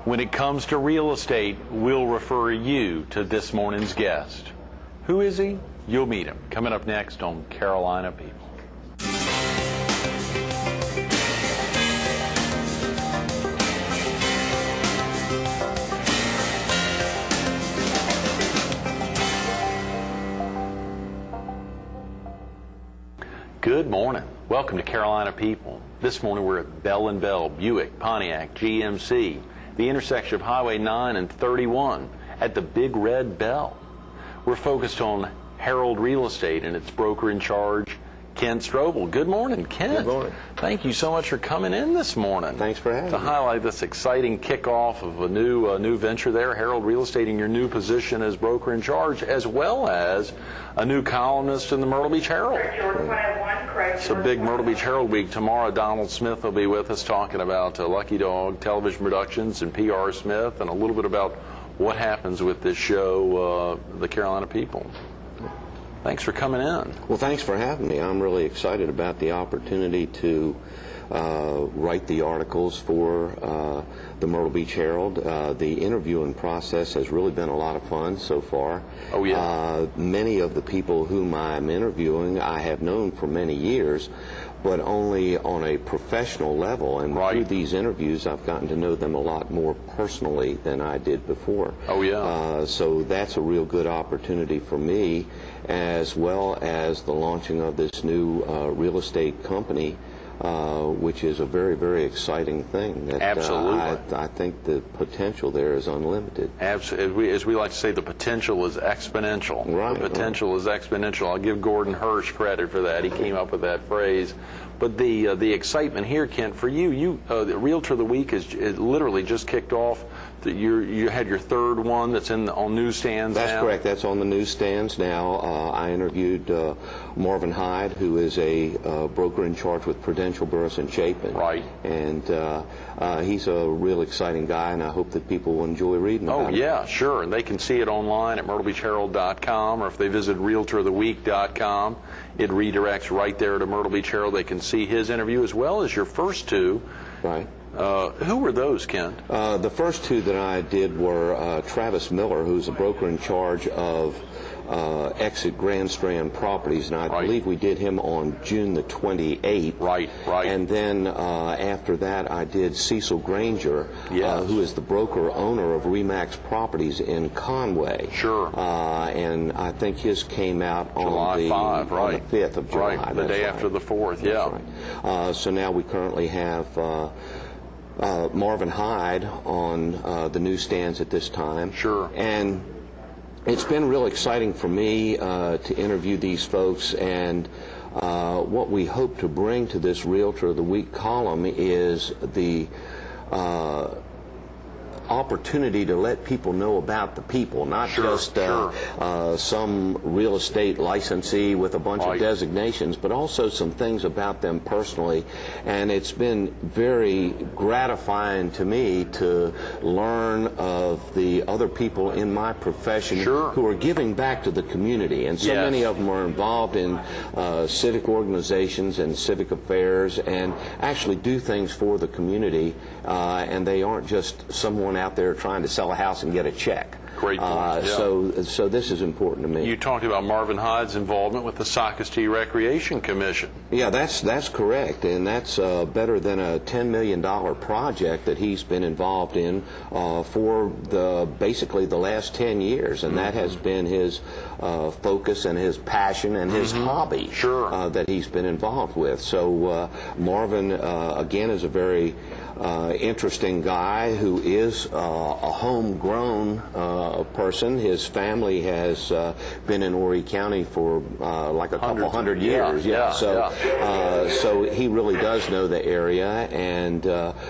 When it comes to real estate, we'll refer you to this morning's guest. Who is he? You'll meet him. Coming up next on Carolina People. Good morning. Welcome to Carolina People. This morning we're at Bell & Bell, Buick, Pontiac, GMC, the intersection of Highway 9 and 31 at the Big Red Bell. We're focused on Harold Real Estate and its broker in charge, Ken Strobel. Good morning, Ken. Good morning. Thank you so much for coming in this morning. Thanks for having me. To highlight this exciting kickoff of a new venture there, Harold Real Estate, in your new position as broker in charge, as well as a new columnist in the Myrtle Beach Herald. It's a big Myrtle Beach Herald week. Tomorrow, Donald Smith will be with us talking about Lucky Dog Television Productions and PR Smith, and a little bit about what happens with this show, The Carolina People. Thanks for coming in. Well, thanks for having me. I'm really excited about the opportunity to write the articles for the Myrtle Beach Herald. The interviewing process has really been a lot of fun so far. Oh, yeah. Many of the people whom I'm interviewing I have known for many years, but only on a professional level. And right. Through these interviews, I've gotten to know them a lot more personally than I did before. Oh, yeah. So that's a real good opportunity for me, as well as the launching of this new real estate company, which is a very, very exciting thing. That, absolutely. I think the potential there is unlimited. Absolutely. As we like to say, the potential is exponential. Right. The potential is exponential. I'll give Gordon Hirsch credit for that. He came up with that phrase. But the excitement here, Kent, for you, the Realtor of the Week is literally just kicked off. You had your third one that's on newsstands now? That's correct. That's on the newsstands now. I interviewed Marvin Hyde, who is a broker in charge with Prudential, Burris & Chapin. Right. And he's a real exciting guy, and I hope that people will enjoy reading about him. Oh, yeah, sure. And they can see it online at myrtlebeachherald.com, or if they visit realtoroftheweek.com, it redirects right there to Myrtle Beach Herald. They can see his interview as well as your first two. Right. Who were those, Kent? The first two that I did were Travis Miller, who's a broker in charge of Exit Grand Strand Properties, and I right. believe we did him on June the 28th. Right, right. And then after that, I did Cecil Granger, yes. who is the broker-owner of Remax Properties in Conway. Sure. And I think his came out July 5, right. on the 5th of July. Right, the day after the 4th, yeah. That's right. So now we currently have Marvin Hyde on the newsstands at this time. Sure. And it's been real exciting for me to interview these folks, and what we hope to bring to this Realtor of the Week column is the opportunity to let people know about the people, not sure, just some real estate licensee with a bunch right. of designations, but also some things about them personally. And it's been very gratifying to me to learn of the other people in my profession sure. who are giving back to the community. And so yes. many of them are involved in civic organizations and civic affairs and actually do things for the community, and they aren't just someone out there trying to sell a house and get a check. Great point. Yeah. So this is important to me. You talked about Marvin Hyde's involvement with the Sockasty Recreation Commission. Yeah, that's correct, and that's better than a $10 million project that he's been involved in for basically the last 10 years, and that has been his focus and his passion and his hobby sure. That he's been involved with. So Marvin, again, is a very interesting guy who is a homegrown person. His family has been in Horry County for like a couple hundred years. So he really does know the area and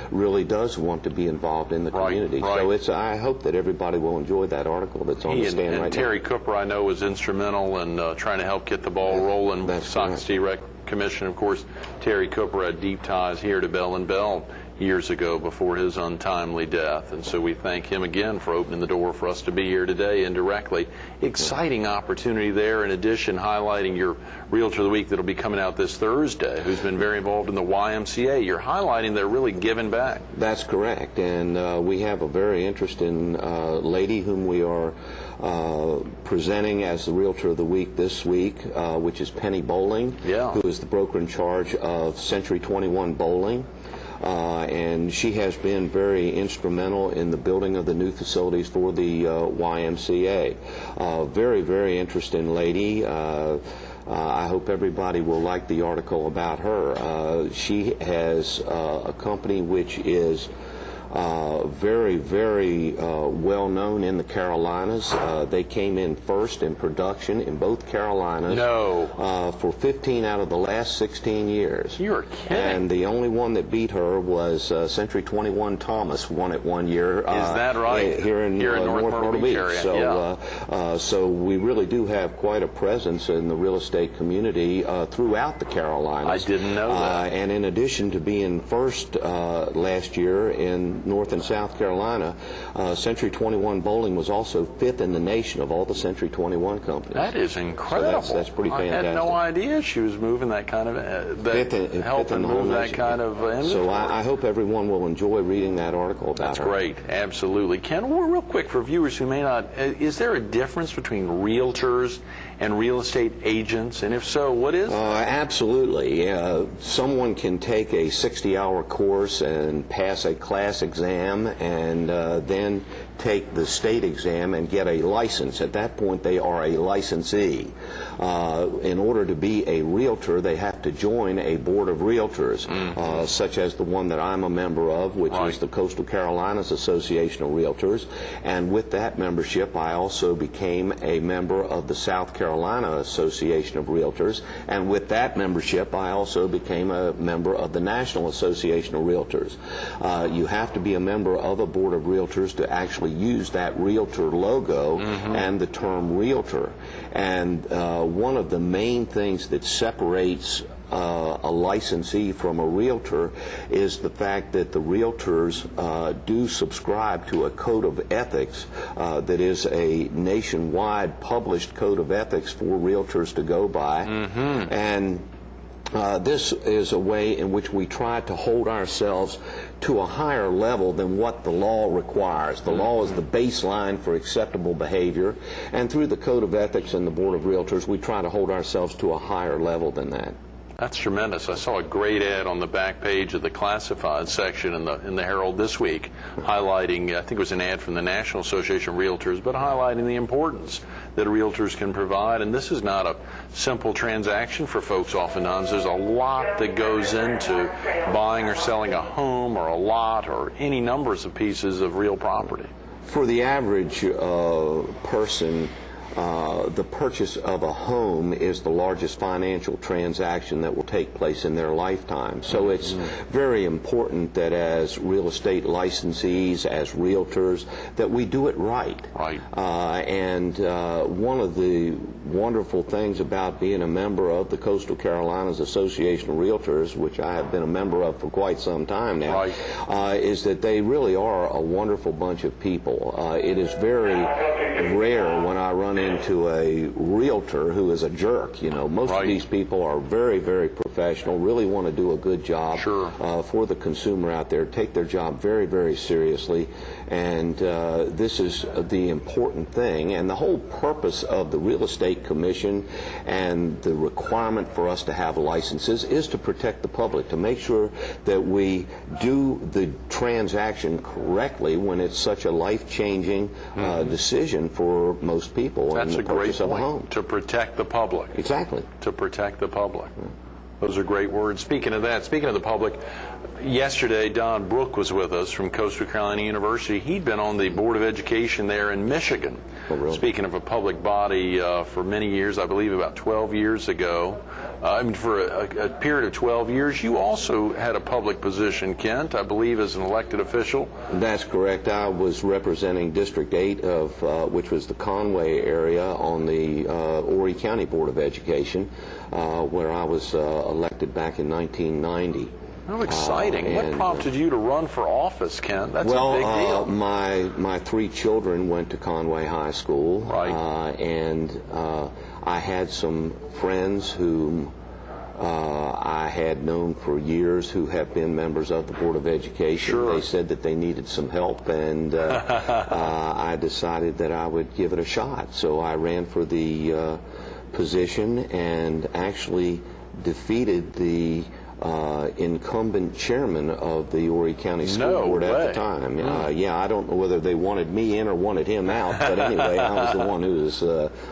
really does want to be involved in the community. Right. So I hope that everybody will enjoy that article that's on the stand right now. Terry Cooper, I know, was instrumental in trying to help get the ball rolling with Sockasty Rec Commission. Of course, Terry Cooper had deep ties here to Bell & Bell. years ago before his untimely death. And so we thank him again for opening the door for us to be here today indirectly. Exciting opportunity there. In addition, highlighting your Realtor of the Week that'll be coming out this Thursday, who's been very involved in the YMCA. You're highlighting they're really giving back. That's correct. And we have a very interesting lady whom we are presenting as the Realtor of the Week this week, which is Penny Bowling, who is the broker in charge of Century 21 Bowling. And she has been very instrumental in the building of the new facilities for the YMCA. Very, very interesting lady. I hope everybody will like the article about her. She has a company which is very, very well known in the Carolinas. They came in first in production in both Carolinas for 15 out of the last 16 years. You're kidding. And the only one that beat her was Century 21 Thomas won it one year. Is that right? Here in North Myrtle Beach. Area. So we really do have quite a presence in the real estate community throughout the Carolinas. I didn't know that. And in addition to being first last year in North and South Carolina, Century 21 Bowling was also fifth in the nation of all the Century 21 companies. That is incredible. So that's pretty fantastic. I had no idea she was moving that kind of helping move that kind of inventory. So I hope everyone will enjoy reading that article about her. That's great. Absolutely. Ken, real quick for viewers who may not, is there a difference between realtors and real estate agents? And if so, what is that? Absolutely. Someone can take a 60-hour course and pass a class exam and then take the state exam and get a license. At that point, they are a licensee. In order to be a realtor, they have to join a board of realtors, such as the one that I'm a member of, which is the Coastal Carolinas Association of Realtors. And with that membership, I also became a member of the South Carolina Association of Realtors. And with that membership, I also became a member of the National Association of Realtors. You have to be a member of a board of realtors to actually use that realtor logo and the term realtor. And one of the main things that separates a licensee from a realtor is the fact that the realtors do subscribe to a code of ethics that is a nationwide published code of ethics for realtors to go by. And this is a way in which we try to hold ourselves to a higher level than what the law requires. The law is the baseline for acceptable behavior, and through the Code of Ethics and the Board of Realtors, we try to hold ourselves to a higher level than that. That's tremendous. I saw a great ad on the back page of the classified section in the Herald this week, highlighting, I think it was an ad from the National Association of Realtors, but highlighting the importance that realtors can provide. And this is not a simple transaction for folks oftentimes. There's a lot that goes into buying or selling a home or a lot or any numbers of pieces of real property. For the average person, the purchase of a home is the largest financial transaction that will take place in their lifetime. So it's very important that as real estate licensees, as realtors, that we do it right. And one of the wonderful things about being a member of the Coastal Carolinas Association of Realtors, which I have been a member of for quite some time now, is that they really are a wonderful bunch of people. It is very rare when I run into a realtor who is a jerk. You know, most of these people are very, very professional, really want to do a good job for the consumer out there, take their job very, very seriously, and this is the important thing. And the whole purpose of the Real Estate Commission and the requirement for us to have licenses is to protect the public, to make sure that we do the transaction correctly when it's such a life-changing decision for most people. That's in the purchase of a home. To protect the public. Exactly. To protect the public. Those are great words. Speaking of that, speaking of the public, yesterday Don Brook was with us from Coastal Carolina University. He'd been on the Board of Education there in Michigan. Oh, really? Speaking of a public body for many years, I believe about 12 years ago. For a period of 12 years, you also had a public position, Kent, I believe, as an elected official. That's correct. I was representing District 8 of, which was the Conway area, on the Horry County Board of Education, where I was elected back in 1990. How exciting. What prompted you to run for office, Ken? That's a big deal. My 3 children went to Conway High School. Right. And I had some friends whom I had known for years who have been members of the Board of Education. Sure. They said that they needed some help, and I decided that I would give it a shot. So I ran for the position and actually defeated the incumbent chairman of the Horry County School Board at the time. Yeah, I don't know whether they wanted me in or wanted him out, but anyway, I was the one who was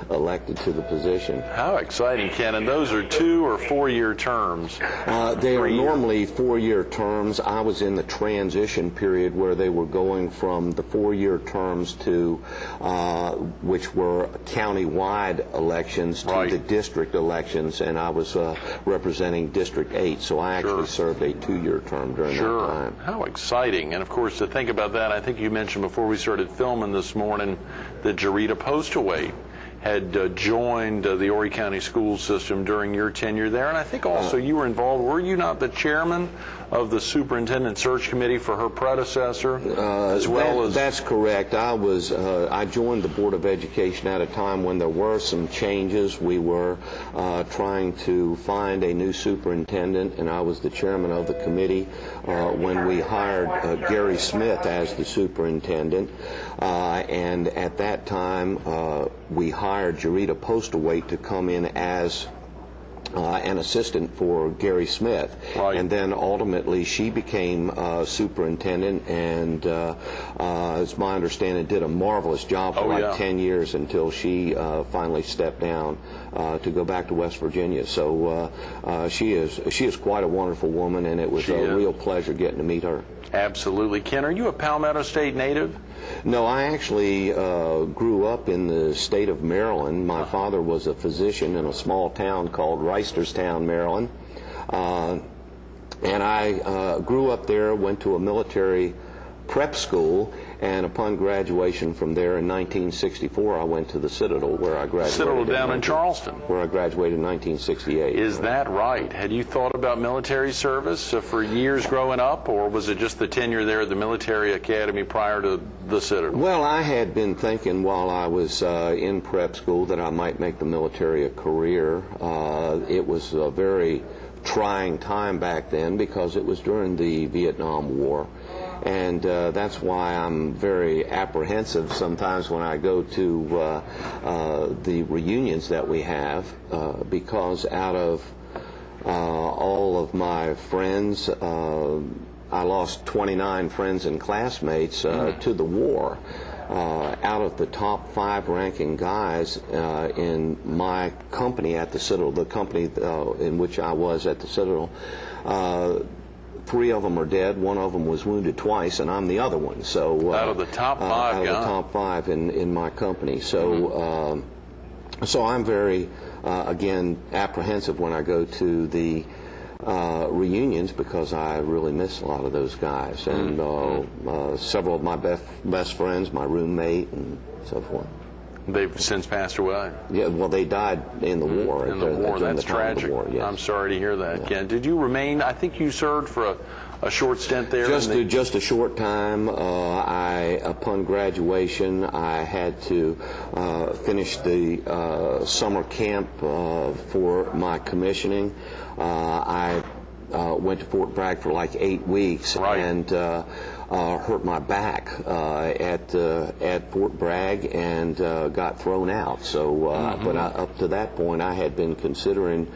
elected to the position. How exciting, Ken. And those are 2 or 4-year terms? They are normally 4-year terms. I was in the transition period where they were going from the 4-year terms to, which were county-wide elections, to the district elections, and I was representing District 8. So I actually served a 2-year term during that time. How exciting. And of course, to think about that, I think you mentioned before we started filming this morning that Jarita Postaway had joined the Horry County school system during your tenure there. And I think also you were involved. Were you not the chairman of the superintendent search committee for her predecessor, as well as... That's correct. I joined the Board of Education at a time when there were some changes. We were trying to find a new superintendent, and I was the chairman of the committee when we hired Gary Smith as the superintendent. And at that time, we hired Jarita Postaway to come in as an assistant for Gary Smith. Right. And then ultimately she became superintendent, and as my understanding, did a marvelous job for 10 years until she finally stepped down to go back to West Virginia. So she is quite a wonderful woman, and it was a real pleasure getting to meet her. Absolutely. Ken, are you a Palmetto State native? No, I actually grew up in the state of Maryland. My father was a physician in a small town called Reisterstown, Maryland. And I grew up there, went to a military prep school, and upon graduation from there in 1964, I went to the Citadel, where I graduated. Citadel down in Charleston. Where I graduated in 1968. Is that right? Had you thought about military service for years growing up, or was it just the tenure there at the military academy prior to the Citadel? Well, I had been thinking while I was in prep school that I might make the military a career. It was a very trying time back then because it was during the Vietnam War. And that's why I'm very apprehensive sometimes when I go to the reunions that we have, because out of all of my friends, I lost 29 friends and classmates to the war. Out of the top 5 ranking guys in my company at the Citadel, the company in which I was at the Citadel, 3 of them are dead. 1 of them was wounded twice, and I'm the other one. So out of the top 5, out of the top 5 in my company. So so I'm very again apprehensive when I go to the reunions because I really miss a lot of those guys, and several of my best friends, my roommate, and so forth. They've since passed away. Yeah, well, they died in the war. In the war, that's tragic. War, yes. I'm sorry to hear that, Ken. Did you remain, I think you served for a short stint there? Just a short time. Upon graduation, I had to finish the summer camp for my commissioning. I went to Fort Bragg for like 8 weeks, and hurt my back at Fort Bragg and got thrown out. So, but up to that point, I had been considering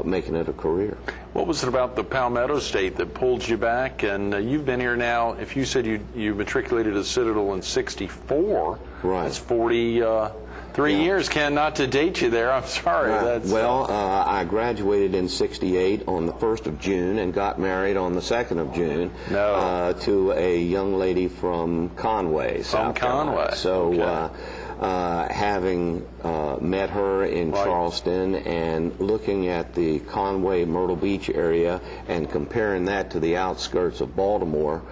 making it a career. What was it about the Palmetto State that pulled you back? And you've been here now, if you said you matriculated at Citadel in '64, right. That's 43 years, Ken, not to date you there. I'm sorry. I graduated in '68 on the 1st of June and got married on the 2nd of June to a young lady from Conway, South Carolina. So having met her in Charleston and looking at the Conway, Myrtle Beach area and comparing that to the outskirts of Baltimore,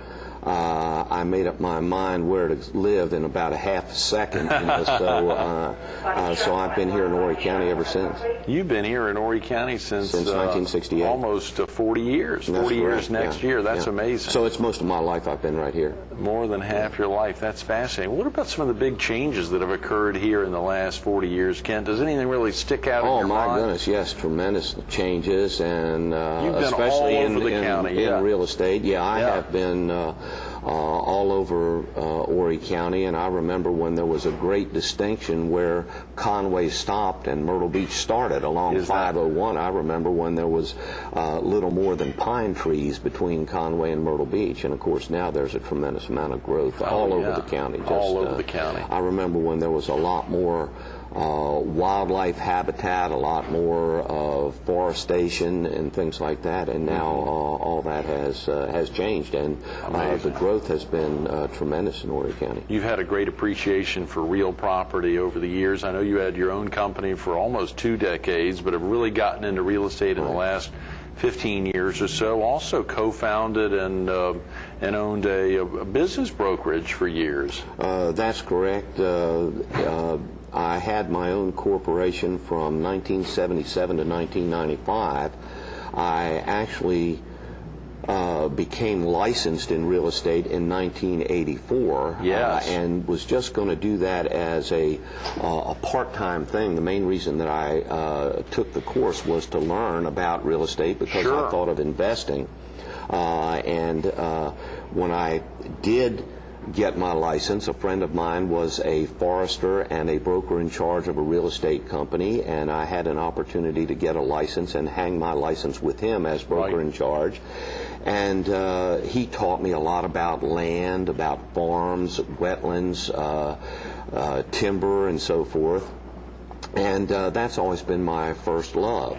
I made up my mind where to live in about a half a second. So I've been here in Horry County ever since. You've been here in Horry County since 1968. Almost 40 years. 40 years next year. That's amazing. So it's most of my life I've been right here. More than half your life. That's fascinating. What about some of the big changes that have occurred here in the last 40 years, Kent? Does anything really stick out in your mind? Oh, my goodness, yes. Tremendous changes, and especially all over the county, in real estate. Yeah, I have been all over Horry County, and I remember when there was a great distinction where Conway stopped and Myrtle Beach started along 501. I remember when there was little more than pine trees between Conway and Myrtle Beach, and of course now there's a tremendous amount of growth all over the county. All over the county. I remember when there was a lot more wildlife habitat, a lot more forestation and things like that, and now all that has changed, and the growth has been tremendous in Horry County. You've had a great appreciation for real property over the years. I know you had your own company for almost 2 decades, but have really gotten into real estate in the last 15 years or so. Also co-founded and owned a business brokerage for years. That's correct. I had my own corporation from 1977 to 1995. I actually became licensed in real estate in 1984, and was just going to do that as a part-time thing. The main reason that I took the course was to learn about real estate because I thought of investing. When I did get my license, a friend of mine was a forester and a broker in charge of a real estate company, and I had an opportunity to get a license and hang my license with him as broker in charge. And he taught me a lot about land, about farms, wetlands, timber, and so forth. And that's always been my first love.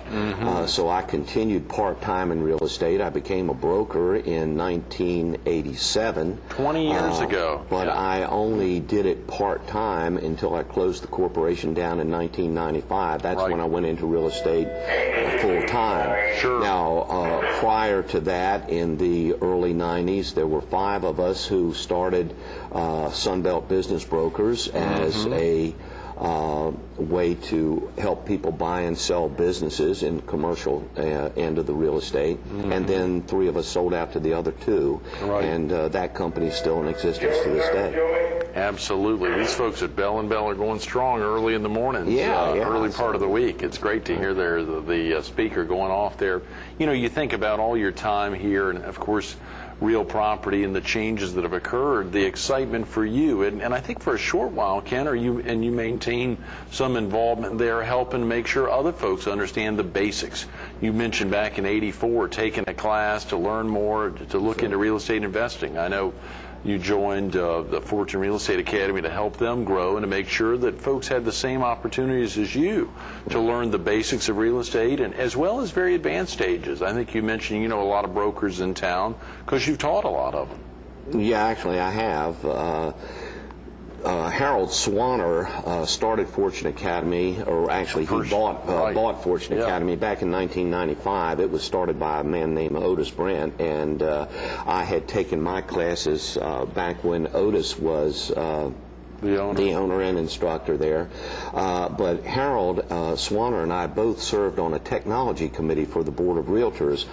So I continued part-time in real estate. I became a broker in 1987. 20 years ago. But I only did it part-time until I closed the corporation down in 1995. That's when I went into real estate full-time. Now, prior to that, in the early 90s, there were 5 of us who started Sunbelt Business Brokers as a way to help people buy and sell businesses in commercial end of the real estate, and then 3 of us sold out to the other 2, and that company is still in existence to this day. Absolutely. These folks at Bell & Bell are going strong early in the mornings, early part of the week. It's great to hear the speaker going off there. You know, you think about all your time here, and of course real property and the changes that have occurred, the excitement for you, and I think for a short while, Ken, you maintain some involvement there, helping make sure other folks understand the basics. You mentioned back in '84 taking a class to learn more, to look into real estate investing. I know you joined the Fortune Real Estate Academy to help them grow and to make sure that folks had the same opportunities as you to learn the basics of real estate, and as well as very advanced stages. I think you mentioned you know a lot of brokers in town because you've taught a lot of them. Yeah, actually I have. Harold Swanner started Fortune Academy, or actually he bought Fortune Academy back in 1995. It was started by a man named Otis Brent, and I had taken my classes back when Otis was the owner and instructor there. But Harold Swanner and I both served on a technology committee for the Board of Realtors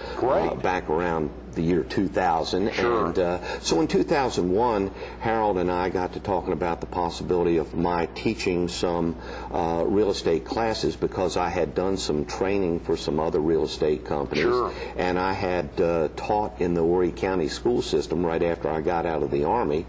back around the year 2000. And so in 2001, Harold and I got to talking about the possibility of my teaching some real estate classes, because I had done some training for some other real estate companies, and I had taught in the Horry County school system right after I got out of the Army.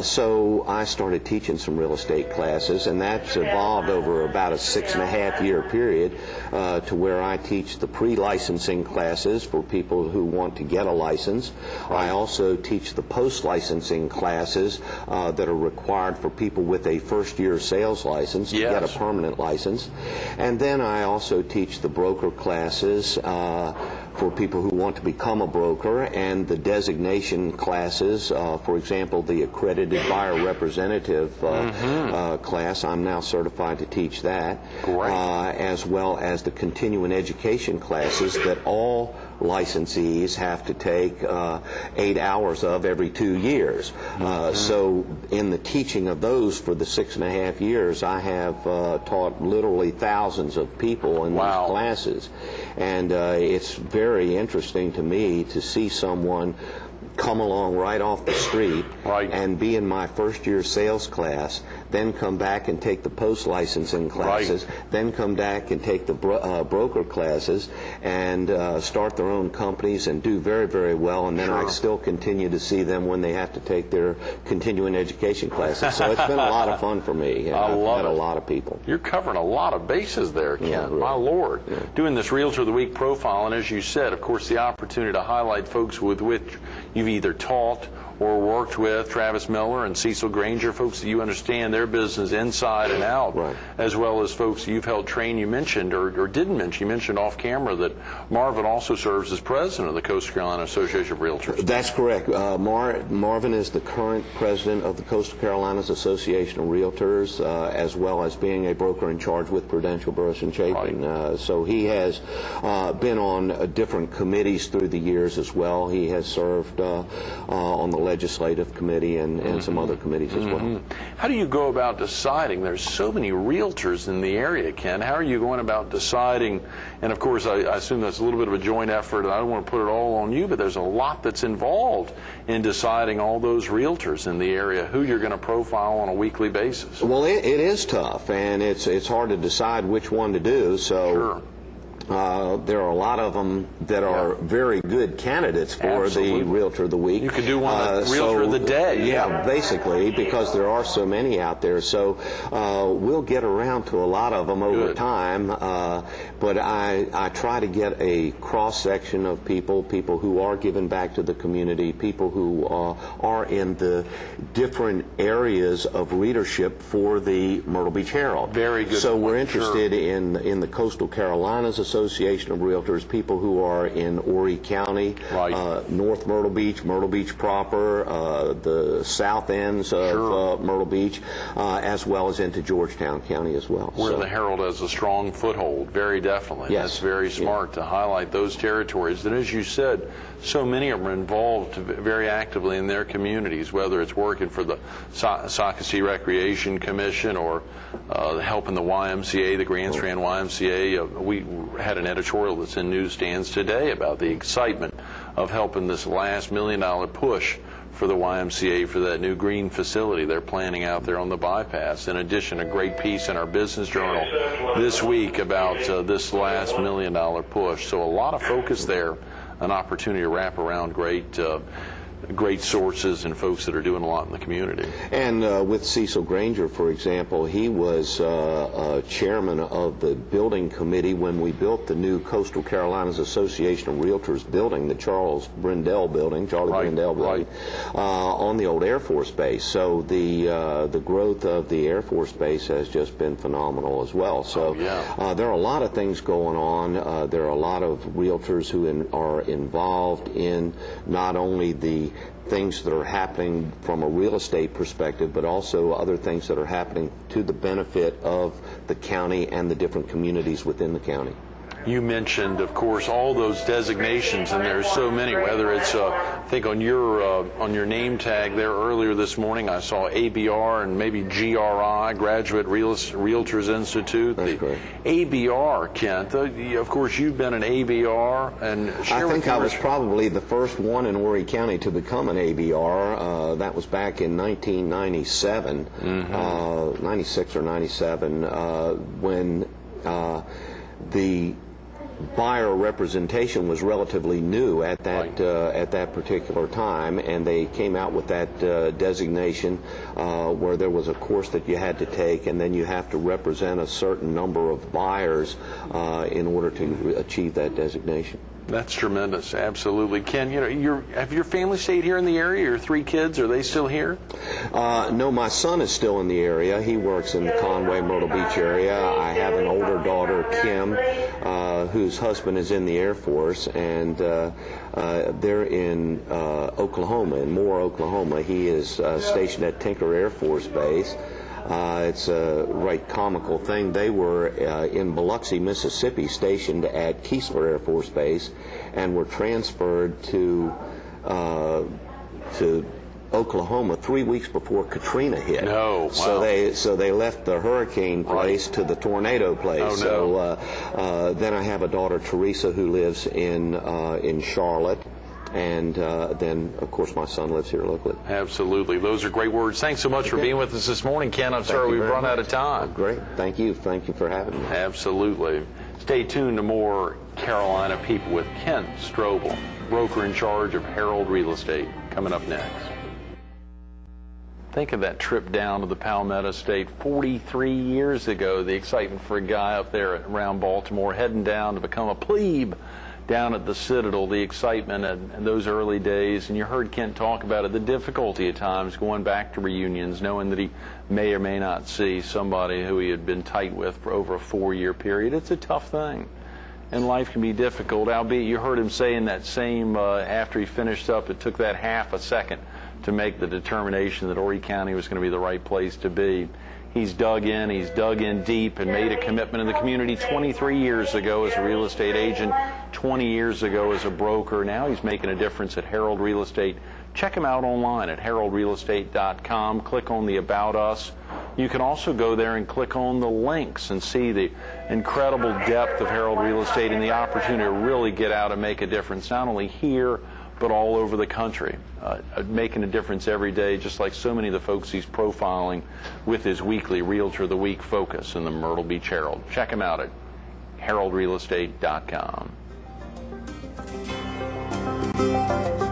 So I started teaching some real estate classes, and that's evolved over about a 6.5-year period to where I teach the pre-licensing classes for people who want to get a license. I also teach the post-licensing classes that are required for people with a first-year sales license to get a permanent license. And then I also teach the broker classes for people who want to become a broker, and the designation classes, for example, the accredited buyer representative class. I'm now certified to teach that, as well as the continuing education classes that all licensees have to take 8 hours of every 2 years. So in the teaching of those for the 6.5 years, I have taught literally thousands of people in these classes. And it's very interesting to me to see someone come along right off the street and be in my first year sales class, then come back and take the post licensing classes, then come back and take the broker classes, and start their own companies and do very, very well. And then I still continue to see them when they have to take their continuing education classes. So it's been a lot of fun for me. And I've met a lot of people. You're covering a lot of bases there, Ken. Yeah, really. My Lord. Yeah. Doing this Realtor of the Week profile, and as you said, of course, the opportunity to highlight folks with which you've either taught or worked with, Travis Miller and Cecil Granger, folks that you understand their business inside and out, as well as folks you've helped train. You mentioned, or didn't mention, you mentioned off camera that Marvin also serves as president of the Coastal Carolina Association of Realtors. That's correct. Marvin is the current president of the Coastal Carolinas Association of Realtors, as well as being a broker in charge with Prudential Burris and Chapin. So he has been on different committees through the years as well. He has served on the legislative committee and some other committees as well. How do you go about deciding? There's so many realtors in the area, Ken. How are you going about deciding? And of course, I assume that's a little bit of a joint effort, and I don't want to put it all on you, but there's a lot that's involved in deciding all those realtors in the area, who you're going to profile on a weekly basis. Well, it is tough, and it's hard to decide which one to do. So. There are a lot of them that are very good candidates for the Realtor of the Week. You could do one Realtor of the Day. Yeah, basically, because there are so many out there. So we'll get around to a lot of them over time. But I try to get a cross-section of people who are giving back to the community, people who are in the different areas of readership for the Myrtle Beach Herald. Very good. So we're interested in the Coastal Carolinas Association of Realtors, people who are in Horry County, North Myrtle Beach proper, the south ends of Myrtle Beach, as well as into Georgetown County as well. Where the Herald has a strong foothold, very definitely. Yes. That's very smart to highlight those territories. And as you said, so many of them are involved very actively in their communities, whether it's working for the Socastee Recreation Commission or helping the YMCA, the Grand Strand YMCA. We had an editorial that's in newsstands today about the excitement of helping this last $1 million push for the YMCA for that new green facility they're planning out there on the bypass. In addition, a great piece in our Business Journal this week about this last $1 million push. So a lot of focus there, an opportunity to wrap around great sources and folks that are doing a lot in the community. And with Cecil Granger, for example, he was chairman of the building committee when we built the new Coastal Carolinas Association of Realtors building, the Charlie Brindell building, on the old Air Force Base. So the growth of the Air Force Base has just been phenomenal as well. So there are a lot of things going on. There are a lot of realtors who are involved in not only the things that are happening from a real estate perspective, but also other things that are happening to the benefit of the county and the different communities within the county. You mentioned, of course, all those designations, and there's so many. Whether it's, I think on your name tag there earlier this morning, I saw ABR and maybe GRI, Graduate Realtors Institute. That's correct. ABR, Kent. Of course, you've been an ABR, and I think I was probably the first one in Horry County to become an ABR. That was back in 1997, 96 or 97, when the buyer representation was relatively new at that particular time, and they came out with that designation where there was a course that you had to take, and then you have to represent a certain number of buyers in order to achieve that designation. That's tremendous, absolutely. Ken, have your family stayed here in the area? Your 3 kids, are they still here? No, my son is still in the area. He works in the Conway, Myrtle Beach area. I have an older daughter, Kim, whose husband is in the Air Force, and they're in Oklahoma, in Moore, Oklahoma. He is stationed at Tinker Air Force Base. It's a right comical thing. They were in Biloxi, Mississippi, stationed at Keesler Air Force Base, and were transferred to Oklahoma 3 weeks before Katrina hit. No, wow. So they left the hurricane place to the tornado place. Oh, no. So then I have a daughter, Teresa, who lives in Charlotte. And then, of course, my son lives here locally. Absolutely. Those are great words. Thanks so much for being with us this morning, Ken. I'm sorry we've run out of time. Great. Thank you. Thank you for having me. Absolutely. Stay tuned to more Carolina People with Kent Strobel, broker in charge of Harold Real Estate, coming up next. Think of that trip down to the Palmetto State 43 years ago, the excitement for a guy up there around Baltimore heading down to become a plebe down at the Citadel, the excitement in those early days. And you heard Kent talk about it, the difficulty at times going back to reunions, knowing that he may or may not see somebody who he had been tight with for over a 4-year period. It's a tough thing, and life can be difficult, albeit you heard him say in that same, after he finished up, it took that half a second to make the determination that Horry County was going to be the right place to be. He's dug in deep, and made a commitment in the community 23 years ago as a real estate agent, 20 years ago as a broker. Now he's making a difference at Harold Real Estate. Check him out online at haroldrealestate.com. Click on the About Us. You can also go there and click on the links and see the incredible depth of Harold Real Estate and the opportunity to really get out and make a difference, not only here, but all over the country, making a difference every day, just like so many of the folks he's profiling with his weekly Realtor of the Week focus in the Myrtle Beach Herald. Check him out at haroldrealestate.com.